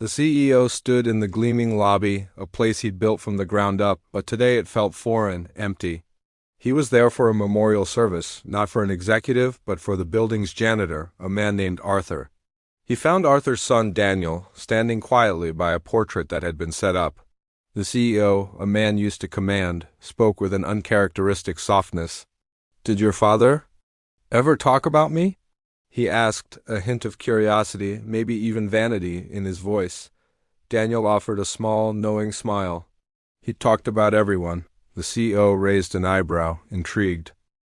The CEO stood in the gleaming lobby, a place he'd built from the ground up, but today it felt foreign, empty. He was there for a memorial service, not for an executive, but for the building's janitor, a man named Arthur. He found Arthur's son, Daniel, standing quietly by a portrait that had been set up. The CEO, a man used to command, spoke with an uncharacteristic softness. "Did your father ever talk about me?" he asked, a hint of curiosity, maybe even vanity, in his voice. Daniel offered a small, knowing smile. "He talked about everyone." The CEO raised an eyebrow, intrigued.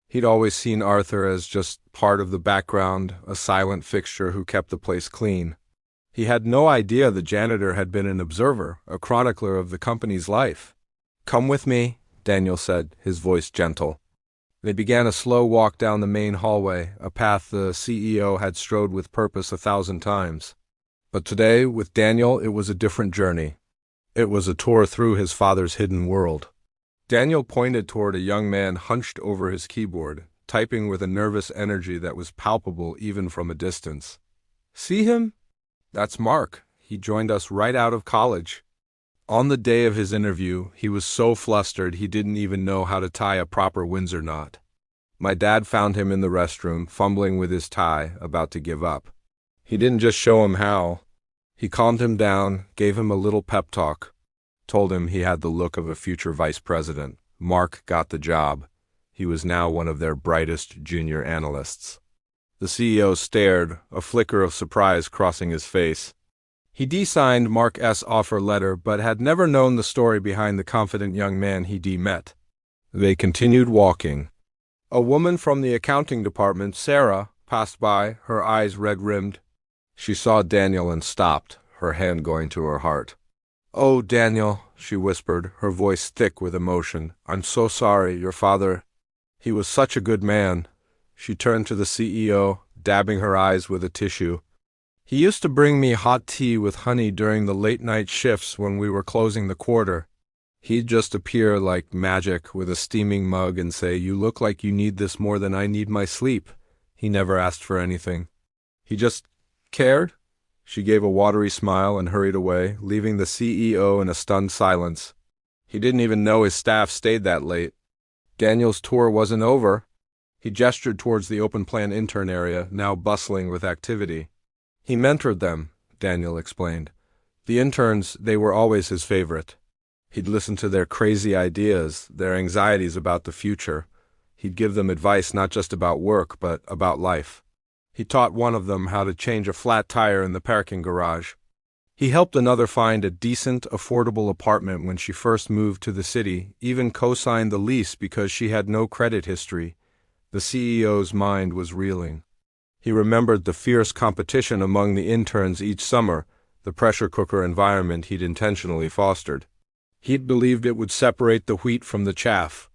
He'd always seen Arthur as just part of the background, a silent fixture who kept the place clean. He had no idea the janitor had been an observer, a chronicler of the company's life. "Come with me," Daniel said, his voice gentle. They began a slow walk down the main hallway, a path the CEO had strode with purpose 1,000 times. But today, with Daniel, it was a different journey. It was a tour through his father's hidden world. Daniel pointed toward a young man hunched over his keyboard, typing with a nervous energy that was palpable even from a distance. "See him? That's Mark. He joined us right out of college." On the day of his interview, he was so flustered he didn't even know how to tie a proper Windsor knot. My dad found him in the restroom, fumbling with his tie, about to give up. He didn't just show him how. He calmed him down, gave him a little pep talk, told him he had the look of a future vice president. Mark got the job. He was now one of their brightest junior analysts. The CEO stared, a flicker of surprise crossing his face. He signed Mark S. offer letter, but had never known the story behind the confident young man he met. They continued walking. A woman from the accounting department, Sarah, passed by, her eyes red-rimmed. She saw Daniel and stopped, her hand going to her heart. "Oh, Daniel," she whispered, her voice thick with emotion. "I'm so sorry, your father. He was such a good man." She turned to the CEO, dabbing her eyes with a tissue. "He used to bring me hot tea with honey during the late-night shifts when we were closing the quarter. He'd just appear like magic with a steaming mug and say, 'You look like you need this more than I need my sleep.' He never asked for anything. He just cared." She gave a watery smile and hurried away, leaving the CEO in a stunned silence. He didn't even know his staff stayed that late. Daniel's tour wasn't over. He gestured towards the open-plan intern area, now bustling with activity. "He mentored them," Daniel explained. "The interns, they were always his favorite. He'd listen to their crazy ideas, their anxieties about the future. He'd give them advice not just about work, but about life. He taught one of them how to change a flat tire in the parking garage. He helped another find a decent, affordable apartment when she first moved to the city, even co-signed the lease because she had no credit history." The CEO's mind was reeling. He remembered the fierce competition among the interns each summer, the pressure cooker environment he'd intentionally fostered. He'd believed it would separate the wheat from the chaff.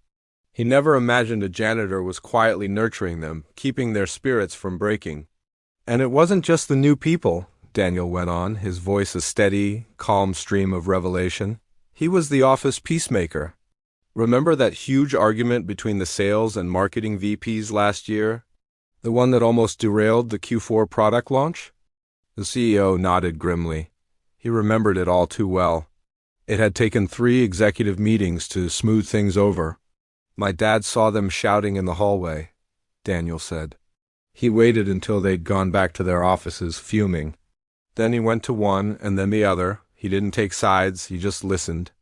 He never imagined a janitor was quietly nurturing them, keeping their spirits from breaking. "And it wasn't just the new people," Daniel went on, his voice a steady, calm stream of revelation. "He was the office peacemaker. Remember that huge argument between the sales and marketing VPs last year? The one that almost derailed the Q4 product launch?" The CEO nodded grimly. He remembered it all too well. It had taken 3 executive meetings to smooth things over. "My dad saw them shouting in the hallway," Daniel said. "He waited until they'd gone back to their offices, fuming. Then he went to one and then the other. He didn't take sides, he just listened.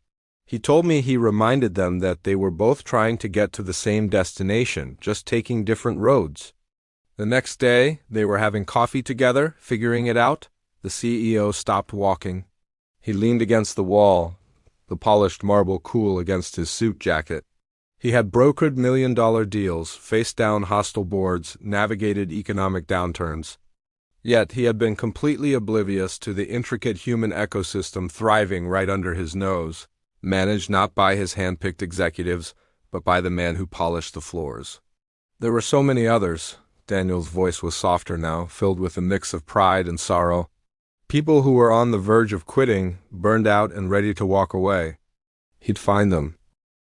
He told me he reminded them that they were both trying to get to the same destination, just taking different roads. The next day, they were having coffee together, figuring it out." The CEO stopped walking. He leaned against the wall, the polished marble cool against his suit jacket. He had brokered million-dollar deals, faced down hostile boards, navigated economic downturns. Yet he had been completely oblivious to the intricate human ecosystem thriving right under his nose, managed not by his hand-picked executives, but by the man who polished the floors. There were so many others. Daniel's voice was softer now, filled with a mix of pride and sorrow. People who were on the verge of quitting, burned out and ready to walk away. He'd find them.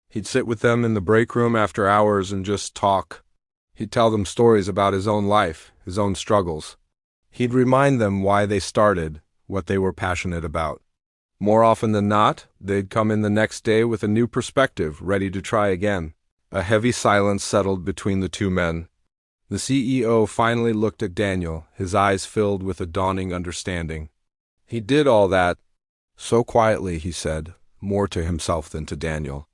He'd sit with them in the break room after hours and just talk. He'd tell them stories about his own life, his own struggles. He'd remind them why they started, what they were passionate about. More often than not, they'd come in the next day with a new perspective, ready to try again. A heavy silence settled between the two men. The CEO finally looked at Daniel, his eyes filled with a dawning understanding. He did all that so quietly, he said, more to himself than to Daniel.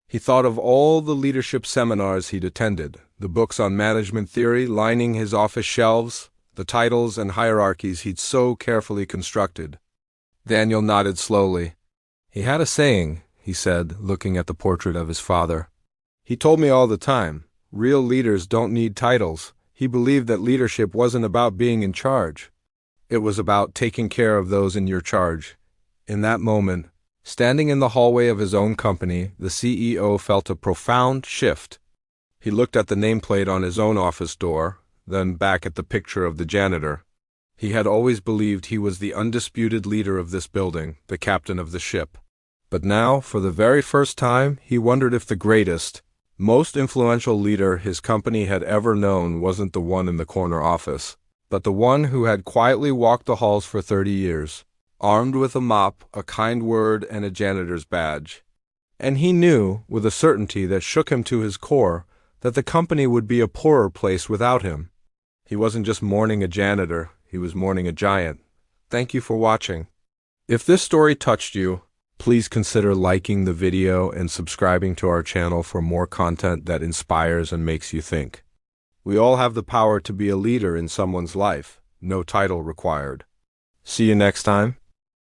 He thought of all the leadership seminars he'd attended, the books on management theory lining his office shelves, the titles and hierarchies he'd so carefully constructed. Daniel nodded slowly. He had a saying, he said, looking at the portrait of his father. He told me all the time, real leaders don't need titles. He believed that leadership wasn't about being in charge. It was about taking care of those in your charge. In that moment, standing in the hallway of his own company, the CEO felt a profound shift. He looked at the nameplate on his own office door, then back at the picture of the janitor. He had always believed he was the undisputed leader of this building, the captain of the ship. But now, for the very first time, he wondered if the greatest, most influential leader his company had ever known wasn't the one in the corner office, but the one who had quietly walked the halls for 30 years, armed with a mop, a kind word, and a janitor's badge. And he knew, with a certainty that shook him to his core, that the company would be a poorer place without him. He wasn't just mourning a janitor, he was mourning a giant. Thank you for watching. If this story touched you, please consider liking the video and subscribing to our channel for more content that inspires and makes you think. We all have the power to be a leader in someone's life, no title required. See you next time.